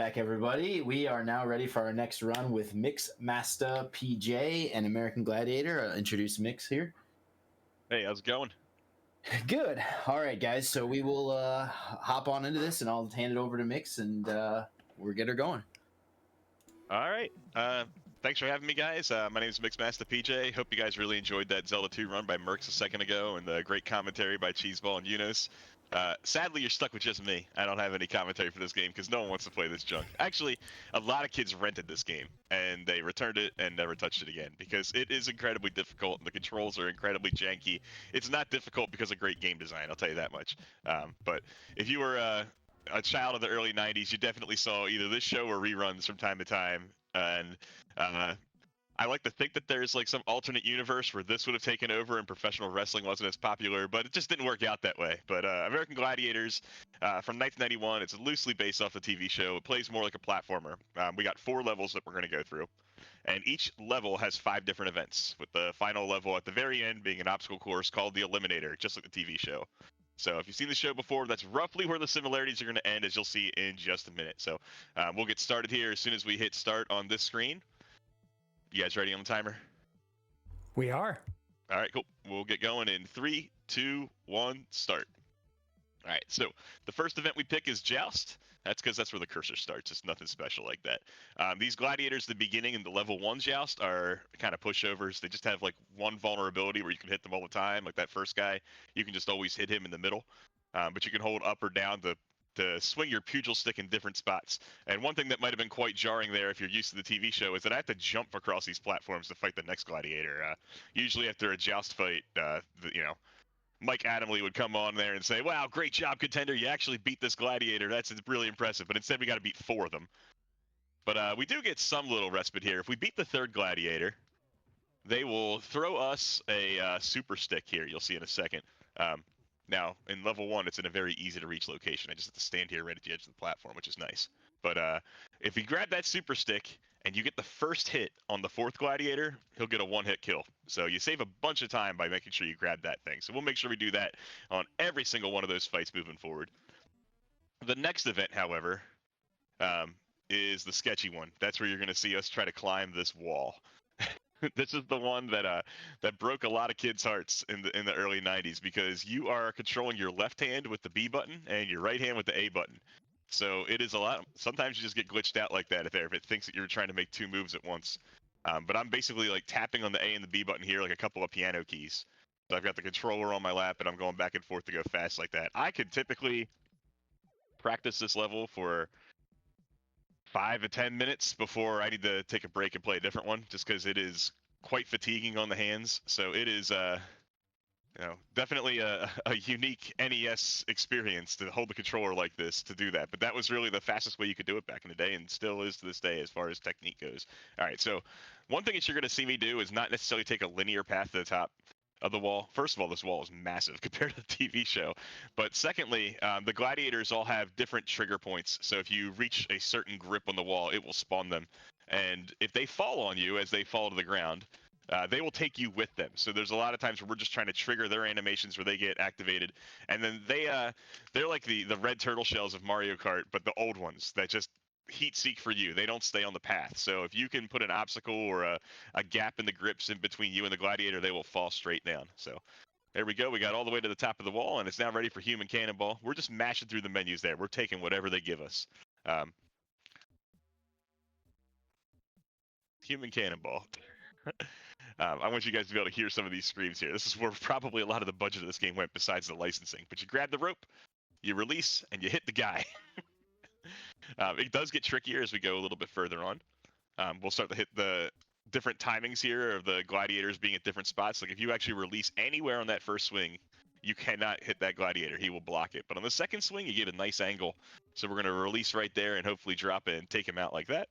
back, everybody. We are now ready for our next run with mixmastapj and American Gladiator. I'll introduce Mix here. Hey, how's it going? Good. All right, guys. So we will hop on into this, and I'll hand it over to Mix, and we'll get her going. All right. Thanks for having me, guys. My name is mixmastapj. Hope you guys really enjoyed that Zelda 2 run by Mercs a second ago, and the great commentary by Cheeseball and Yunus. Sadly, you're stuck with just me. I don't have any commentary for this game because no one wants to play this junk. Actually, a lot of kids rented this game, and they returned it and never touched it again because it is incredibly difficult, and the controls are incredibly janky. It's not difficult because of great game design, I'll tell you that much. But if you were a child of the early 90s, you definitely saw either this show or reruns from time to time. And I like to think that there's like some alternate universe where this would have taken over and professional wrestling wasn't as popular, but it just didn't work out that way. But American Gladiators from 1991, it's loosely based off the TV show. It plays more like a platformer. We got 4 levels that we're going to go through. And each level has 5 different events, with the final level at the very end being an obstacle course called the Eliminator, just like the TV show. So if you've seen the show before, that's roughly where the similarities are going to end, as you'll see in just a minute. So we'll get started here as soon as we hit start on this screen. You guys ready on the timer? We are. All right, cool. We'll get going in 3, 2, 1, start. All right, so the first event we pick is Joust. That's because that's where the cursor starts. It's nothing special like that. These gladiators, the beginning and the level 1 Joust, are kind of pushovers. They just have like one vulnerability where you can hit them all the time. Like that first guy, you can just always hit him in the middle. But you can hold up or down to swing your pugil stick in different spots. And one thing that might have been quite jarring there, if you're used to the TV show, is that I have to jump across these platforms to fight the next gladiator. Usually after a Joust fight, Mike Adamley would come on there and say, wow, great job, contender. You actually beat this gladiator. That's really impressive. But instead, we got to beat 4 of them. But we do get some little respite here. If we beat the 3rd gladiator, they will throw us a super stick here. You'll see in a second. Now, in level 1, it's in a very easy-to-reach location. I just have to stand here right at the edge of the platform, which is nice. But if you grab that super stick and you get the first hit on the 4th gladiator, he'll get a 1-hit kill. So you save a bunch of time by making sure you grab that thing. So we'll make sure we do that on every single one of those fights moving forward. The next event, however, is the sketchy one. That's where you're going to see us try to climb this wall. This is the one that broke a lot of kids' hearts in the early 90s, because you are controlling your left hand with the B button and your right hand with the A button. So it is a lot. Sometimes you just get glitched out like that if it thinks that you're trying to make 2 moves at once. But I'm basically like tapping on the A and the B button here like a couple of piano keys. So I've got the controller on my lap and I'm going back and forth to go fast like that. I could typically practice this level for 5 to 10 minutes before I need to take a break and play a different one, just because it is quite fatiguing on the hands. So it is definitely a unique NES experience to hold the controller like this, to do that. But that was really the fastest way you could do it back in the day, and still is to this day as far as technique goes. All right, so one thing that you're going to see me do is not necessarily take a linear path to the top of the wall. First of all, this wall is massive compared to the TV show. But secondly, the gladiators all have different trigger points. So if you reach a certain grip on the wall, it will spawn them. And if they fall on you as they fall to the ground, they will take you with them. So there's a lot of times where we're just trying to trigger their animations where they get activated. And then they're like the red turtle shells of Mario Kart, but the old ones that just heat seek for you. They don't stay on the path. So if you can put an obstacle or a gap in the grips in between you and the gladiator, they will fall straight down. So there we go. We got all the way to the top of the wall, and it's now ready for Human Cannonball. We're just mashing through the menus there. We're taking whatever they give us. Human Cannonball. I want you guys to be able to hear some of these screams here. This is where probably a lot of the budget of this game went, besides the licensing. But you grab the rope, you release, and you hit the guy. It does get trickier as we go a little bit further on. We'll start to hit the different timings here of the gladiators being at different spots. Like if you actually release anywhere on that first swing, you cannot hit that gladiator. He will block it. But on the second swing, you get a nice angle. So we're going to release right there and hopefully drop it and take him out like that.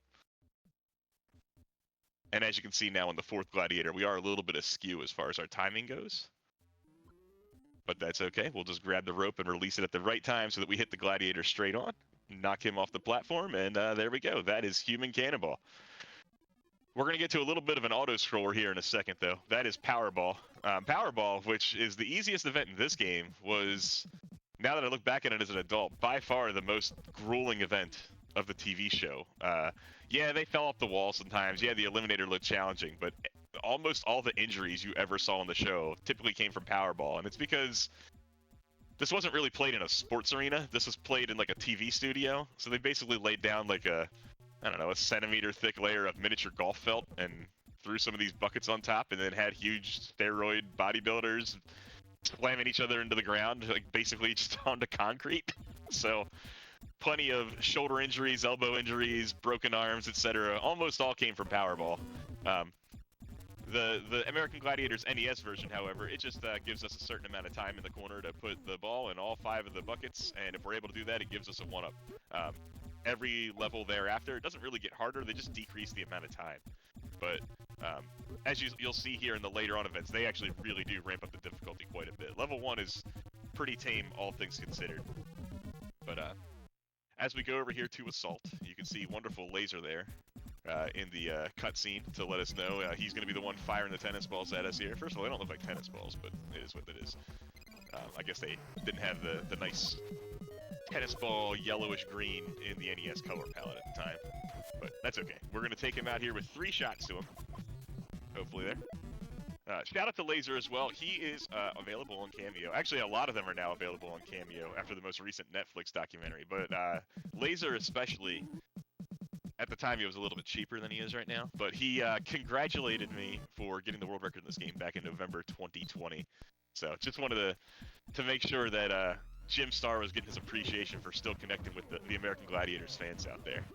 And as you can see now on the 4th gladiator, we are a little bit askew as far as our timing goes. But that's okay. We'll just grab the rope and release it at the right time so that we hit the gladiator straight on. Knock him off the platform, and there we go. That is Human Cannonball. We're going to get to a little bit of an auto-scroller here in a second, though. That is Powerball. Powerball, which is the easiest event in this game, was, now that I look back at it as an adult, by far the most grueling event of the TV show. Yeah, they fell off the wall sometimes. Yeah, the Eliminator looked challenging, but almost all the injuries you ever saw on the show typically came from Powerball, and it's because this wasn't really played in a sports arena. This was played in like a TV studio. So they basically laid down like a, I don't know, a centimeter thick layer of miniature golf felt and threw some of these buckets on top, and then had huge steroid bodybuilders slamming each other into the ground, like basically just onto concrete. So plenty of shoulder injuries, elbow injuries, broken arms, etc. Almost all came from Powerball. The American Gladiators NES version, however, it just gives us a certain amount of time in the corner to put the ball in all 5 of the buckets, and if we're able to do that, it gives us a 1-up. Every level thereafter, it doesn't really get harder, they just decrease the amount of time. But as you'll see here in the later on events, they actually really do ramp up the difficulty quite a bit. Level 1 is pretty tame, all things considered. But as we go over here to Assault, you can see wonderful Laser there. In the cutscene to let us know he's going to be the one firing the tennis balls at us here. First of all, they don't look like tennis balls, but it is what it is. I guess they didn't have the nice tennis ball yellowish green in the NES color palette at the time, but that's okay. We're going to take him out here with 3 shots to him. Hopefully there. Shout out to Laser as well. He is available on Cameo. Actually, a lot of them are now available on Cameo after the most recent Netflix documentary, but Laser especially. At the time, he was a little bit cheaper than he is right now, but he congratulated me for getting the world record in this game back in November 2020. So just wanted to make sure that Jim Starr was getting his appreciation for still connecting with the American Gladiators fans out there.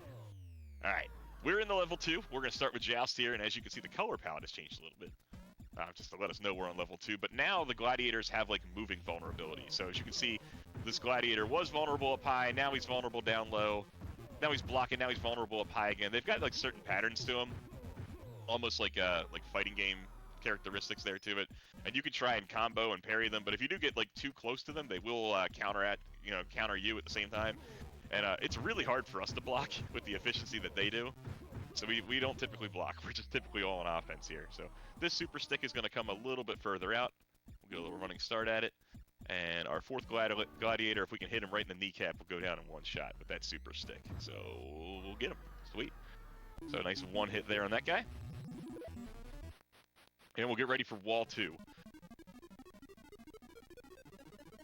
All right, we're in the level 2. We're going to start with Joust here, and as you can see, the color palette has changed a little bit. Just to let us know we're on level 2, but now the Gladiators have like moving vulnerability. So as you can see, this Gladiator was vulnerable up high, now he's vulnerable down low. Now he's blocking, now he's vulnerable up high again. They've got like certain patterns to him, almost like fighting game characteristics there to it. And you can try and combo and parry them, but if you do get like too close to them, they will counter you at the same time. And it's really hard for us to block with the efficiency that they do. So we don't typically block. We're just typically all on offense here. So this super stick is going to come a little bit further out. We'll get a little running start at it. And our 4th Gladiator, if we can hit him right in the kneecap, will go down in 1 shot with that super stick. So we'll get him. Sweet. So nice 1 hit there on that guy. And we'll get ready for wall 2.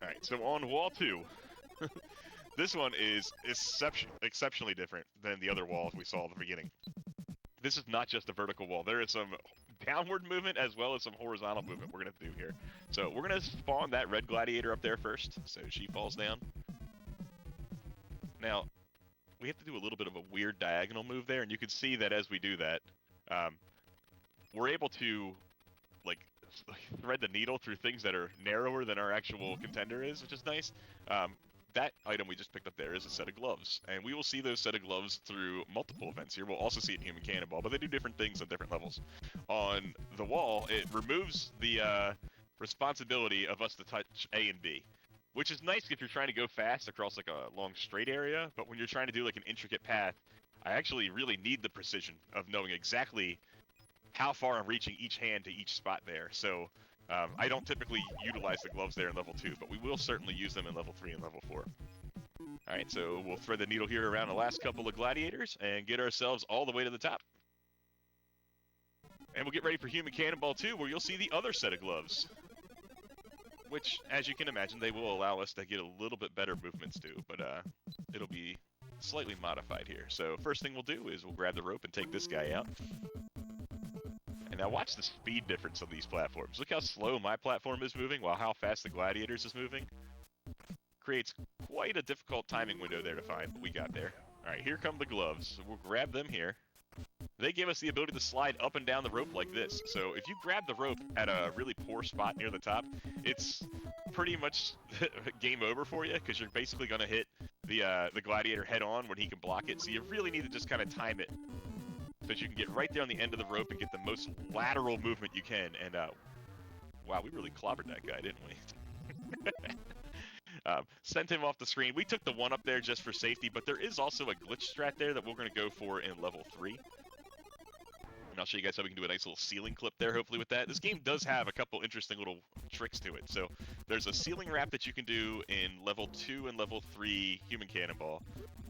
Alright, so on wall 2, this one is exceptionally different than the other walls we saw at the beginning. This is not just a vertical wall. There is some downward movement as well as some horizontal movement we're going to do here. So we're going to spawn that red Gladiator up there first, so she falls down. Now, we have to do a little bit of a weird diagonal move there, and you can see that as we do that, we're able to like thread the needle through things that are narrower than our actual contender is, which is nice. That item we just picked up there is a set of gloves, and we will see those set of gloves through multiple events here. We'll also see it in Human Cannonball, but they do different things on different levels. On the wall, it removes the responsibility of us to touch A and B, which is nice if you're trying to go fast across like a long straight area, but when you're trying to do like an intricate path, I actually really need the precision of knowing exactly how far I'm reaching each hand to each spot there. So I don't typically utilize the gloves there in level 2, but we will certainly use them in level 3 and level 4. Alright, so we'll thread the needle here around the last couple of Gladiators and get ourselves all the way to the top. And we'll get ready for Human Cannonball 2, where you'll see the other set of gloves, which, as you can imagine, they will allow us to get a little bit better movements too, but it'll be slightly modified here. So first thing we'll do is we'll grab the rope and take this guy out. And now watch the speed difference on these platforms. Look how slow my platform is moving while how fast the Gladiators is moving. Creates quite a difficult timing window there to find, but we got there. Alright, here come the gloves. So we'll grab them here. They give us the ability to slide up and down the rope like this. So if you grab the rope at a really poor spot near the top, it's pretty much game over for you, because you're basically going to hit the Gladiator head on when he can block it. So you really need to just kind of time it so that you can get right there on the end of the rope and get the most lateral movement you can. And wow, we really clobbered that guy, didn't we? Sent him off the screen. We took the 1 up there just for safety, but there is also a glitch strat there that we're going to go for in level 3. And I'll show you guys how we can do a nice little ceiling clip there, hopefully, with that. This game does have a couple interesting little tricks to it. So there's a ceiling wrap that you can do in level 2 and level 3 Human Cannonball.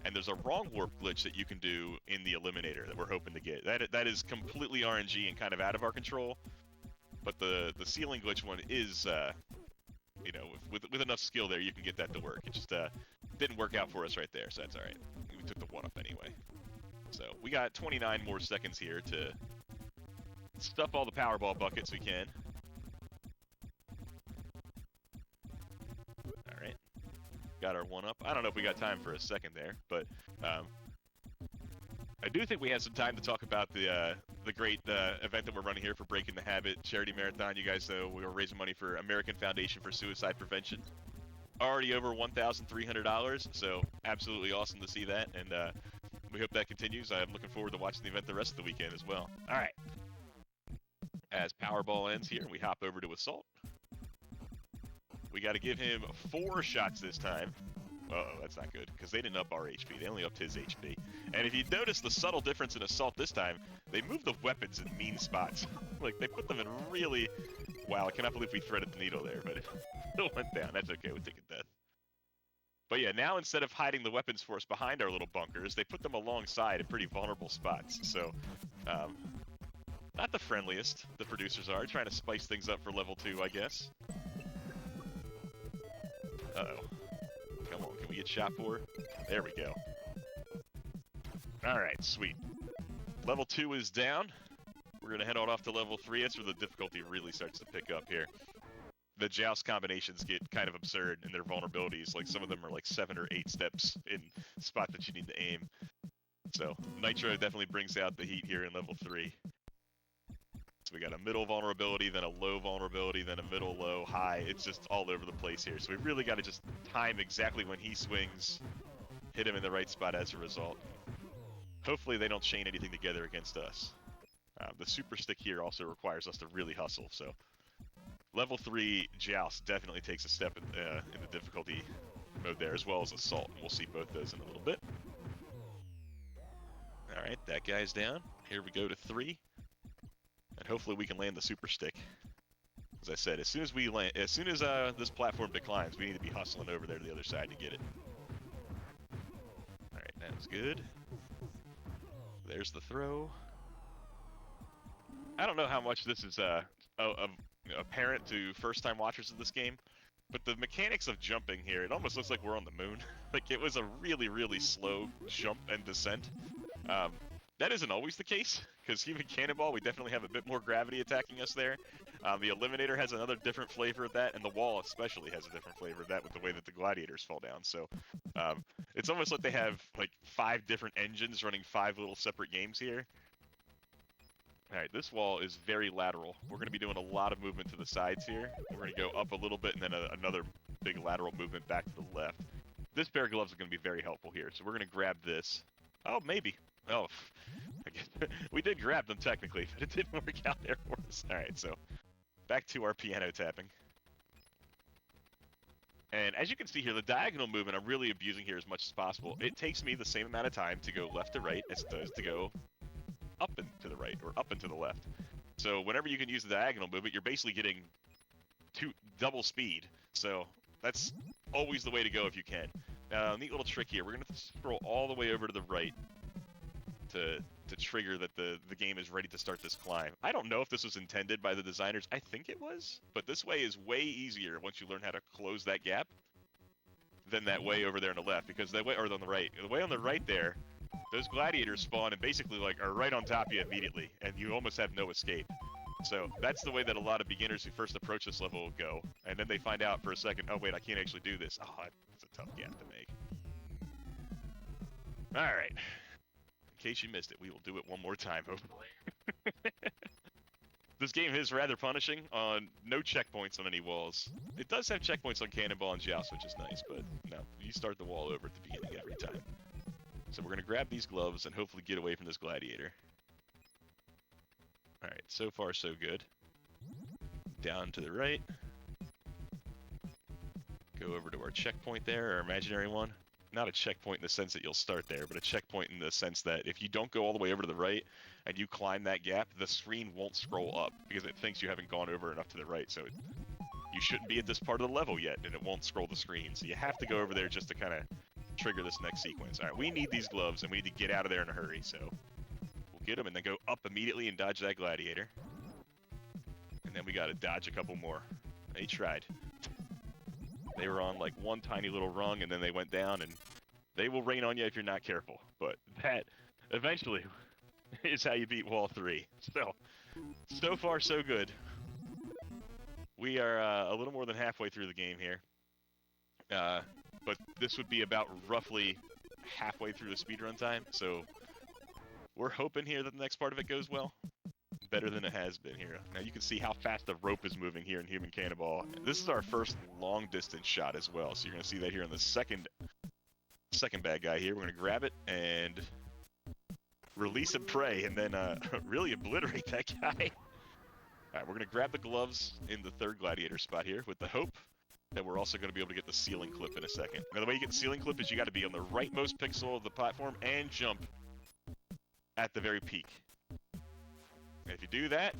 And there's a wrong warp glitch that you can do in the Eliminator that we're hoping to get. That is completely RNG and kind of out of our control. But the ceiling glitch one is, you know, with enough skill there, you can get that to work. It just didn't work out for us right there, so that's all right. We took the 1-up anyway. So we got 29 more seconds here to stuff all the Powerball buckets we can. All right, got our 1-up. I don't know if we got time for a second there, but I do think we have some time to talk about the great event that we're running here for Breaking the Habit charity marathon. You guys know we were raising money for American Foundation for Suicide Prevention. Already over $1,300, so absolutely awesome to see that, and we hope that continues. I'm looking forward to watching the event the rest of the weekend as well. All right. As Powerball ends here, we hop over to Assault. We got to give him 4 shots this time. Uh-oh, that's not good, because they didn't up our HP. They only upped his HP. And if you notice the subtle difference in Assault this time, they moved the weapons in mean spots. Like, they put them in really... Wow, I cannot believe we threaded the needle there, but it still went down. That's okay, we'll take a death. But yeah, now instead of hiding the weapons for us behind our little bunkers, they put them alongside in pretty vulnerable spots. So, not the friendliest, the producers are, trying to spice things up for level 2, I guess. Uh-oh. Come on, can we get shot for? There we go. Alright, sweet. Level 2 is down. We're gonna head on off to level 3. That's where the difficulty really starts to pick up here. The joust combinations get kind of absurd in their vulnerabilities. Like, some of them are like 7 or 8 steps in spot that you need to aim. So, Nitro definitely brings out the heat here in level 3. So we got a middle vulnerability, then a low vulnerability, then a middle, low, high. It's just all over the place here. So we really got to just time exactly when he swings, hit him in the right spot as a result. Hopefully they don't chain anything together against us. The super stick here also requires us to really hustle, so... Level 3 Joust definitely takes a step in the difficulty mode there, as well as Assault, and we'll see both those in a little bit. Alright, that guy's down. Here we go to 3. And hopefully we can land the super stick. As I said, as soon as this platform declines, we need to be hustling over there to the other side to get it. Alright, that was good. There's the throw. I don't know how much this is apparent to first-time watchers of this game, but the mechanics of jumping here, it almost looks like we're on the moon. Like, it was a really, really slow jump and descent. That isn't always the case, because Human Cannonball, we definitely have a bit more gravity attacking us there. The Eliminator has another different flavor of that, and the Wall especially has a different flavor of that with the way that the Gladiators fall down. So it's almost like they have like 5 different engines running 5 little separate games here. Alright, this wall is very lateral. We're going to be doing a lot of movement to the sides here. We're going to go up a little bit and then another big lateral movement back to the left. This pair of gloves is going to be very helpful here, so we're going to grab this. Oh, maybe. Oh, I guess we did grab them technically, but it didn't work out there for us. Alright, so back to our piano tapping. And as you can see here, the diagonal movement I'm really abusing here as much as possible. It takes me the same amount of time to go left to right as it does to go up and to the right, or up and to the left. So whenever you can use the diagonal movement, you're basically getting double speed. So that's always the way to go if you can. Neat little trick here. We're going to scroll all the way over to the right to trigger that the game is ready to start this climb. I don't know if this was intended by the designers. I think it was, but this way is way easier once you learn how to close that gap than that way over there on the left, because that way, or on the right. The way on the right there, those gladiators spawn and basically like are right on top of you immediately, and you almost have no escape. So that's the way that a lot of beginners who first approach this level will go, and then they find out for a second, oh wait, I can't actually do this. Oh, it's a tough gap to make. Alright. In case you missed it, we will do it one more time, hopefully. This game is rather punishing on no checkpoints on any walls. It does have checkpoints on Cannonball and Joust, which is nice, but no, you start the wall over at the beginning every time. So we're going to grab these gloves and hopefully get away from this gladiator. Alright, so far so good. Down to the right. Go over to our checkpoint there, our imaginary one. not a checkpoint in the sense that you'll start there, but a checkpoint in the sense that if you don't go all the way over to the right and you climb that gap, the screen won't scroll up because it thinks you haven't gone over enough to the right. So you shouldn't be at this part of the level yet, and it won't scroll the screen. So you have to go over there just to kind of trigger this next sequence. All right, we need these gloves, and we need to get out of there in a hurry. So we'll get them and then go up immediately and dodge that gladiator. And then we got to dodge a couple more. They tried. They were on like one tiny little rung, and then they went down, and they will rain on you if you're not careful. But that eventually is how you beat Wall 3. So far so good. We are a little more than halfway through the game here. But this would be about roughly halfway through the speedrun time, so we're hoping here that the next part of it goes well. Better than it has been here. Now you can see how fast the rope is moving here in Human Cannonball. This is our first long distance shot as well, so you're going to see that here in the second bad guy here. We're going to grab it and release a prey and then really obliterate that guy. Alright, we're going to grab the gloves in the third gladiator spot here with the hope that we're also going to be able to get the ceiling clip in a second. Now the way you get the ceiling clip is you got to be on the rightmost pixel of the platform and jump at the very peak. And if you do that,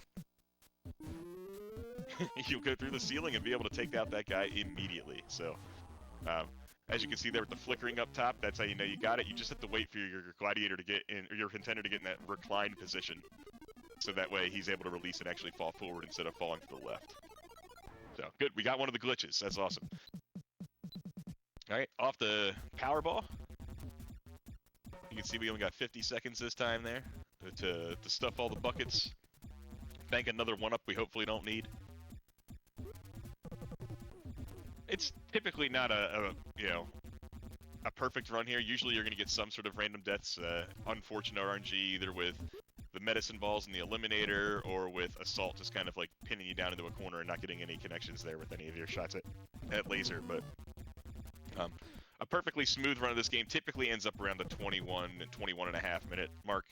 you'll go through the ceiling and be able to take out that guy immediately. So, as you can see there with the flickering up top, that's how you know you got it. You just have to wait for your gladiator to get in, or your contender to get in that reclined position. So that way he's able to release and actually fall forward instead of falling to the left. So, good. We got one of the glitches. That's awesome. Alright, off the Powerball. You can see we only got 50 seconds this time there to stuff all the buckets. Bank another one up we hopefully don't need. It's typically not a perfect run here. Usually you're going to get some sort of random deaths, unfortunate RNG, either with the medicine balls in the eliminator or with assault just kind of like pinning you down into a corner and not getting any connections there with any of your shots at laser. But a perfectly smooth run of this game typically ends up around the 21 and a half minute mark.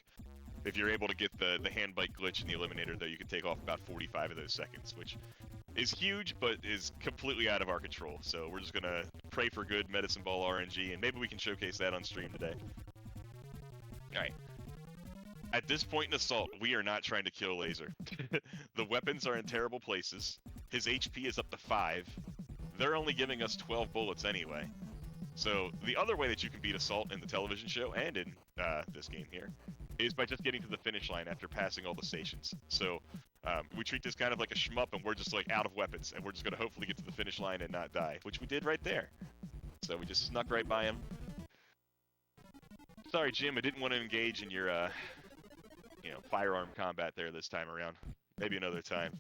If you're able to get the hand bite glitch in the eliminator, though, you can take off about 45 of those seconds, which is huge, but is completely out of our control. So we're just going to pray for good medicine ball RNG, and maybe we can showcase that on stream today. Alright. At this point in Assault, we are not trying to kill Laser. The weapons are in terrible places. His HP is up to 5. They're only giving us 12 bullets anyway. So the other way that you can beat Assault in the television show and in this game here is by just getting to the finish line after passing all the stations. So we treat this kind of like a shmup, and we're just like out of weapons, and we're just going to hopefully get to the finish line and not die, which we did right there. So we just snuck right by him. Sorry, Jim, I didn't want to engage in your firearm combat there this time around. Maybe another time.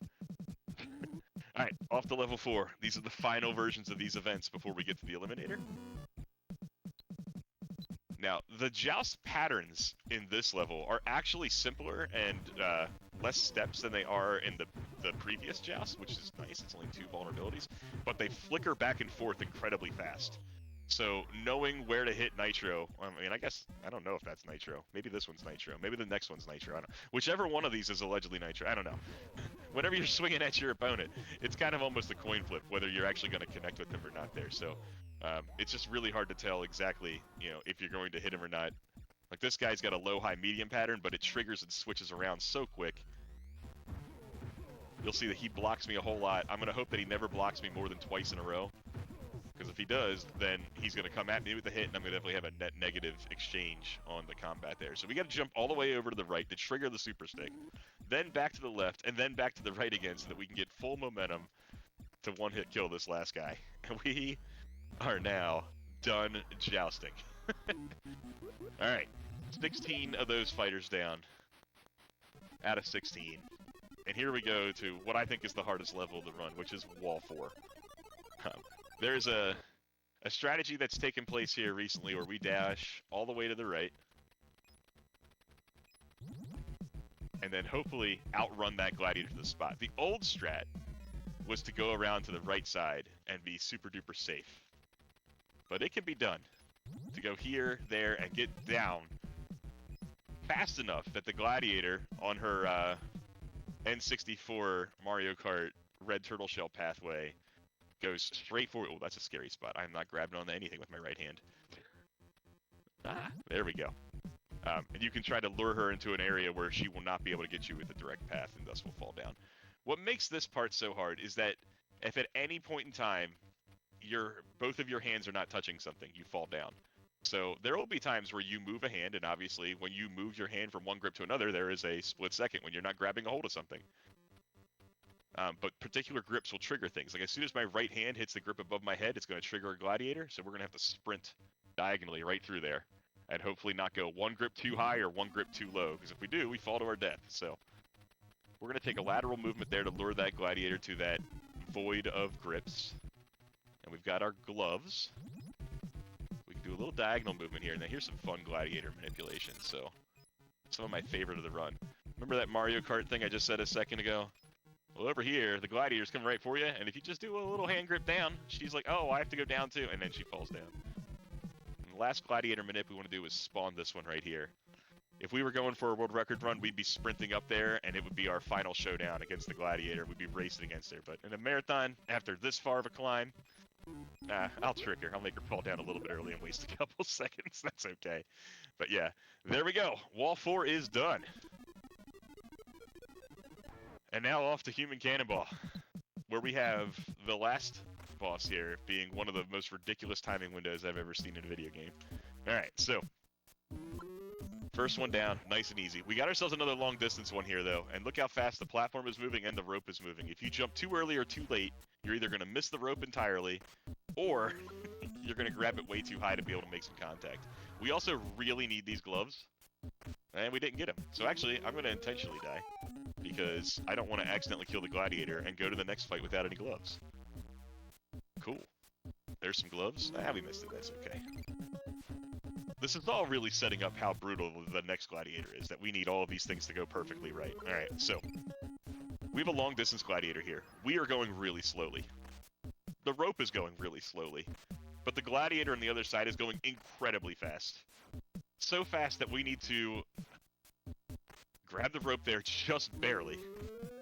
Alright, off to level 4. These are the final versions of these events before we get to the eliminator. Now, the joust patterns in this level are actually simpler and less steps than they are in the previous joust, which is nice. It's only 2 vulnerabilities, but they flicker back and forth incredibly fast. So knowing where to hit Nitro, I mean, I don't know if that's Nitro. Maybe this one's Nitro. Maybe the next one's Nitro. I don't know. Whichever one of these is allegedly Nitro. I don't know. Whenever you're swinging at your opponent, it's kind of almost a coin flip whether you're actually going to connect with them or not there. So it's just really hard to tell exactly, if you're going to hit him or not. Like this guy's got a low, high, medium pattern, but it triggers and switches around so quick. You'll see that he blocks me a whole lot. I'm going to hope that he never blocks me more than twice in a row. Because if he does, then he's going to come at me with a hit, and I'm going to definitely have a net negative exchange on the combat there. So we got to jump all the way over to the right to trigger the super stick, then back to the left, and then back to the right again so that we can get full momentum to one-hit kill this last guy. And we are now done jousting. Alright, 16 of those fighters down out of 16. And here we go to what I think is the hardest level of the run, which is Wall 4. There's a strategy that's taken place here recently where we dash all the way to the right and then hopefully outrun that gladiator to the spot. The old strat was to go around to the right side and be super duper safe. But it can be done. To go here, there, and get down fast enough that the gladiator on her N64 Mario Kart red turtle shell pathway goes straight forward. Oh, that's a scary spot. I'm not grabbing onto anything with my right hand. Ah, there we go. And you can try to lure her into an area where she will not be able to get you with a direct path and thus will fall down. What makes this part so hard is that if at any point in time both of your hands are not touching something, you fall down. So there will be times where you move a hand, and obviously when you move your hand from one grip to another, there is a split second when you're not grabbing a hold of something. But particular grips will trigger things. Like as soon as my right hand hits the grip above my head, it's going to trigger a gladiator, so we're going to have to sprint diagonally right through there. And hopefully not go one grip too high or one grip too low, because if we do, we fall to our death. So we're going to take a lateral movement there to lure that gladiator to that void of grips. And we've got our gloves. We can do a little diagonal movement here. Now here's some fun gladiator manipulation. So some of my favorite of the run. Remember that Mario Kart thing I just said a second ago? Well, over here, the gladiator's coming right for you, and if you just do a little hand grip down, she's like, oh, I have to go down too, and then she falls down. Last gladiator manip we want to do is spawn this one right here. If we were going for a world record run, we'd be sprinting up there, and it would be our final showdown against the gladiator. We'd be racing against her. But in a marathon, after this far of a climb, I'll trick her. I'll make her fall down a little bit early and waste a couple seconds. That's okay. But yeah, there we go. Wall 4 is done. And now off to Human Cannonball, where we have the last boss here being one of the most ridiculous timing windows I've ever seen in a video game. Alright, so first one down, nice and easy. We got ourselves another long distance one here though, and look how fast the platform is moving and the rope is moving. If you jump too early or too late, you're either going to miss the rope entirely, or you're going to grab it way too high to be able to make some contact. We also really need these gloves, and we didn't get them. So actually, I'm going to intentionally die, because I don't want to accidentally kill the gladiator and go to the next fight without any gloves. Cool. There's some gloves. We missed it. That's okay. This is all really setting up how brutal the next gladiator is, that we need all of these things to go perfectly right. Alright, so we have a long distance gladiator here. We are going really slowly. The rope is going really slowly, but the gladiator on the other side is going incredibly fast. So fast that we need to grab the rope there just barely.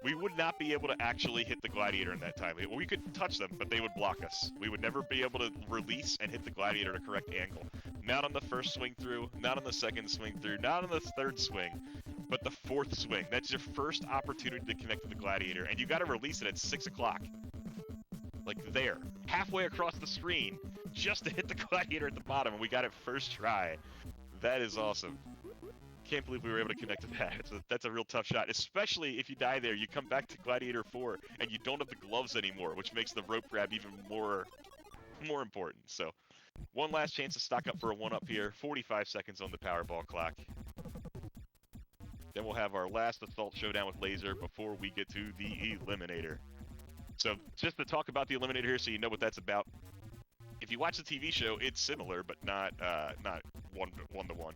We would not be able to actually hit the gladiator in that time. We could touch them, but they would block us. We would never be able to release and hit the gladiator at a correct angle. Not on the first swing through, not on the second swing through, not on the third swing, but the fourth swing. That's your first opportunity to connect with the gladiator, and you got to release it at 6 o'clock. Like there, halfway across the screen, just to hit the gladiator at the bottom, and we got it first try. That is awesome. Can't believe we were able to connect to that. That's a real tough shot, especially if you die there. You come back to Gladiator 4 and you don't have the gloves anymore, which makes the rope grab even more important. So, one last chance to stock up for a 1-up here. 45 seconds on the Powerball clock. Then we'll have our last Assault Showdown with Laser before we get to the Eliminator. So, just to talk about the Eliminator here so you know what that's about. If you watch the TV show, it's similar, but not one-to-one.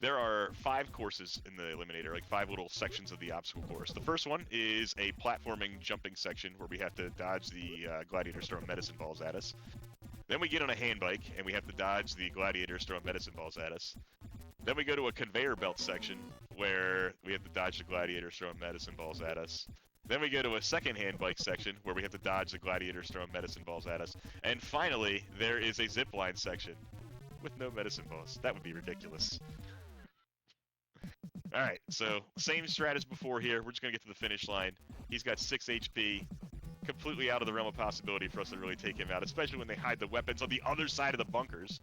There are 5 courses in the Eliminator, like 5 little sections of the obstacle course. The first one is a platforming jumping section where we have to dodge the gladiators throwing medicine balls at us. Then we get on a hand bike and we have to dodge the gladiators throwing medicine balls at us. Then we go to a conveyor belt section where we have to dodge the gladiators throwing medicine balls at us. Then we go to a second hand bike section where we have to dodge the gladiators throwing medicine balls at us. And finally, there is a zip line section with no medicine balls. That would be ridiculous. Alright, so same strat as before here. We're just going to get to the finish line. He's got 6 HP. Completely out of the realm of possibility for us to really take him out, especially when they hide the weapons on the other side of the bunkers.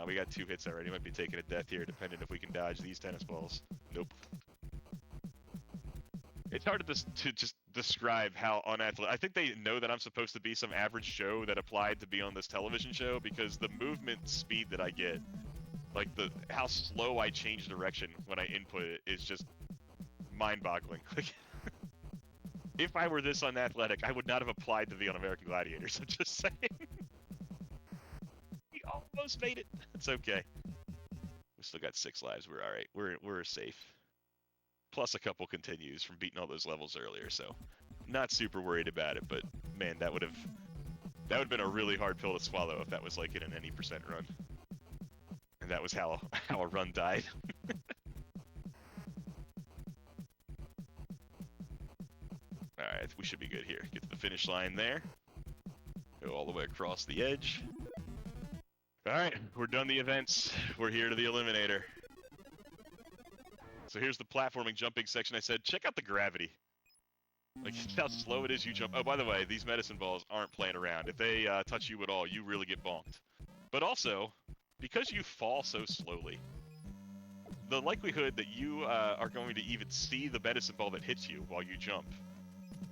We got 2 hits already. Might be taking a death here, depending if we can dodge these tennis balls. Nope. It's hard to just describe how unathletic. I think they know that I'm supposed to be some average Joe that applied to be on this television show, because the movement speed that I get, like how slow I change direction when I input it, is just mind-boggling. If I were this unathletic, I would not have applied to be on American Gladiators. I'm just saying. We almost made it. It's okay. We still got 6 lives. We're all right. We're safe. Plus a couple continues from beating all those levels earlier, so not super worried about it. But man, that would have been a really hard pill to swallow if that was like in an any % run. And that was how a run died. Alright, we should be good here. Get to the finish line there. Go all the way across the edge. Alright, we're done the events. We're here to the Eliminator. So here's the platforming jumping section. I said, check out the gravity. Like, how slow it is you jump. Oh, by the way, these medicine balls aren't playing around. If they touch you at all, you really get bonked. But also, because you fall so slowly, the likelihood that you are going to even see the medicine ball that hits you while you jump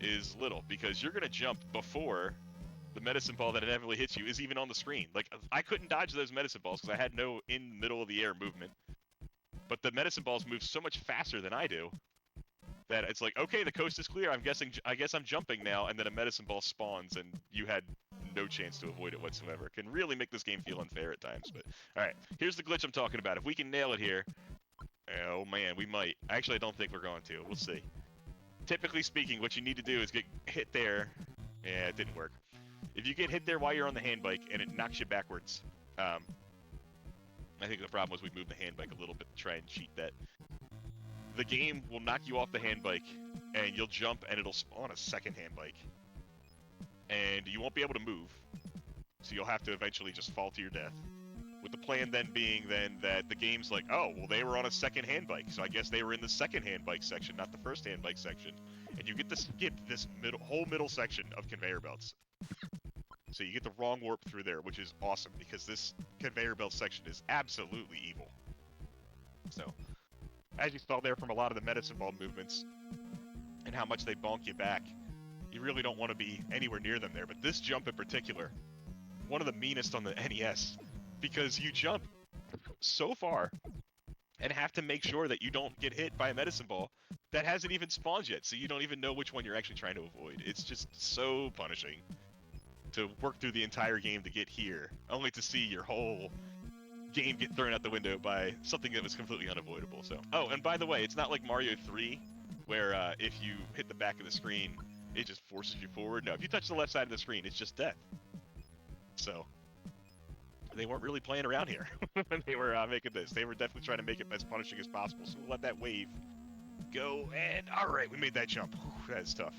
is little, because you're going to jump before the medicine ball that inevitably hits you is even on the screen. Like, I couldn't dodge those medicine balls because I had no in middle of the air movement. But the medicine balls move so much faster than I do that it's like, okay, the coast is clear. I guess I'm jumping now, and then a medicine ball spawns, and you had no chance to avoid it whatsoever. It can really make this game feel unfair at times. But all right, here's the glitch I'm talking about. If we can nail it here, oh man, we might. Actually, I don't think we're going to. We'll see. Typically speaking, what you need to do is get hit there. Yeah, it didn't work. If you get hit there while you're on the hand bike and it knocks you backwards, I think the problem was we moved the hand bike a little bit to try and cheat that. The game will knock you off the hand bike, and you'll jump, and it'll spawn a second hand bike. And you won't be able to move, so you'll have to eventually just fall to your death. With the plan then being that the game's like, oh, well, they were on a second hand bike, so I guess they were in the second hand bike section, not the first hand bike section. And you get to skip this whole middle section of conveyor belts. So you get the wrong warp through there, which is awesome, because this conveyor belt section is absolutely evil. So, as you saw there from a lot of the medicine ball movements, and how much they bonk you back, you really don't want to be anywhere near them there. But this jump in particular, one of the meanest on the NES, because you jump so far and have to make sure that you don't get hit by a medicine ball that hasn't even spawned yet, so you don't even know which one you're actually trying to avoid. It's just so punishing to work through the entire game to get here, only to see your whole game get thrown out the window by something that was completely unavoidable. So, oh, and by the way, it's not like Mario 3, where if you hit the back of the screen, it just forces you forward. No, if you touch the left side of the screen, it's just death. So, they weren't really playing around here when they were making this. They were definitely trying to make it as punishing as possible. So we'll let that wave go, and all right, we made that jump. Whew, that's tough.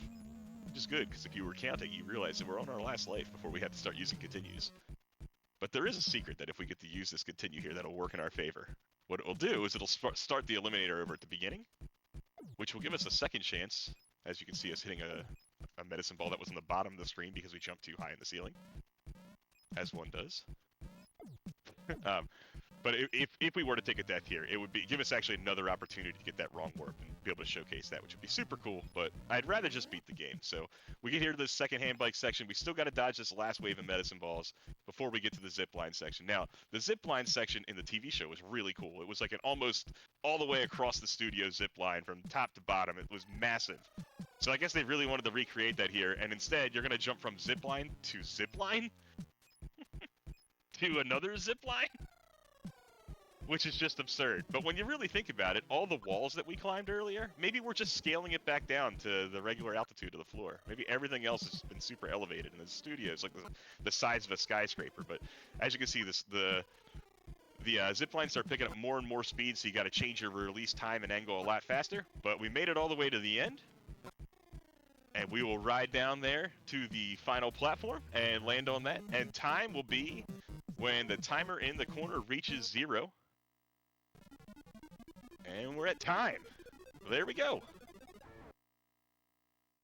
Which is good, because if you were counting, you realize that we're on our last life before we have to start using continues. But there is a secret that if we get to use this continue here, that'll work in our favor. What it'll do is it'll start the Eliminator over at the beginning, which will give us a second chance, as you can see us hitting a medicine ball that was on the bottom of the screen because we jumped too high in the ceiling, as one does. But if we were to take a death here, it would give us actually another opportunity to get that wrong warp and be able to showcase that, which would be super cool. But I'd rather just beat the game. So we get here to the second hand bike section. We still got to dodge this last wave of medicine balls before we get to the zip line section. Now, the zip line section in the TV show was really cool. It was like an almost all the way across the studio zip line from top to bottom. It was massive. So I guess they really wanted to recreate that here. And instead, you're going to jump from zip line to zip line to another zip line, which is just absurd. But when you really think about it, all the walls that we climbed earlier, maybe we're just scaling it back down to the regular altitude of the floor. Maybe everything else has been super elevated, and the studio is like the size of a skyscraper. But as you can see, the zip lines start picking up more and more speed, so you got to change your release time and angle a lot faster. But we made it all the way to the end, and we will ride down there to the final platform and land on that. And time will be when the timer in the corner reaches 0. And we're at time. There we go.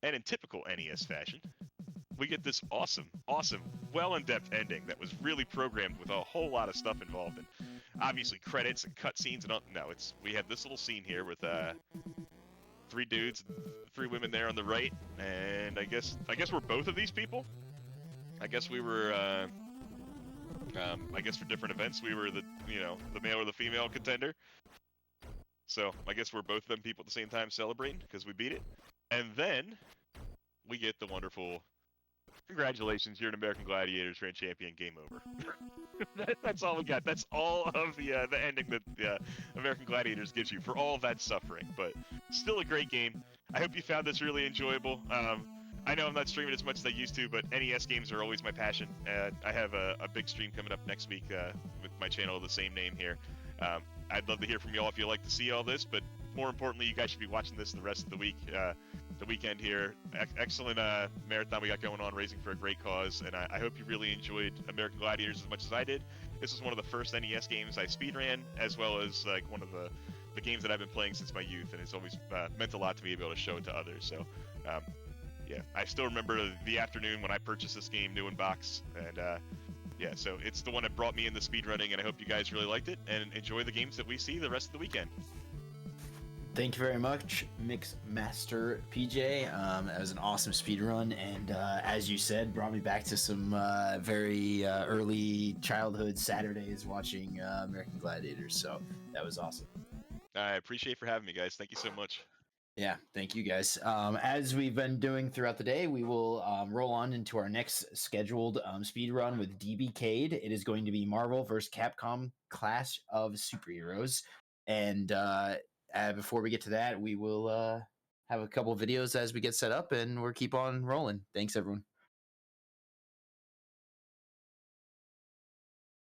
And in typical NES fashion, we get this awesome, well in-depth ending that was really programmed with a whole lot of stuff involved. And obviously credits and cutscenes and all. No, we have this little scene here with 3 dudes, 3 women there on the right. And I guess we're both of these people. I guess we were I guess for different events, we were the male or the female contender. So I guess we're both of them people at the same time celebrating because we beat it. And then we get the wonderful, congratulations, you're an American Gladiators Grand Champion, game over. That's all we got. That's all of the ending that the American Gladiators gives you for all of that suffering. But still a great game. I hope you found this really enjoyable. I know I'm not streaming as much as I used to, but NES games are always my passion. I have a big stream coming up next week with my channel of the same name here. I'd love to hear from y'all if you like to see all this, but more importantly, you guys should be watching this the rest of the week, the weekend here. Excellent marathon we got going on, raising for a great cause, and I hope you really enjoyed American Gladiators as much as I did. This was one of the first NES games I speedran, as well as like one of the games that I've been playing since my youth, and it's always meant a lot to me to be able to show it to others. So, yeah, I still remember the afternoon when I purchased this game, new in box, and yeah, so it's the one that brought me into speedrunning, and I hope you guys really liked it and enjoy the games that we see the rest of the weekend. Thank you very much, mixmastapj. That was an awesome speed run, and as you said, brought me back to some very early childhood Saturdays watching American Gladiators. So that was awesome. I appreciate for having me, guys. Thank you so much. Yeah, thank you guys. As we've been doing throughout the day, we will roll on into our next scheduled speed run with DBK'd. It is going to be Marvel vs. Capcom Clash of Superheroes. And before we get to that, we will have a couple videos as we get set up, and we'll keep on rolling. Thanks, everyone.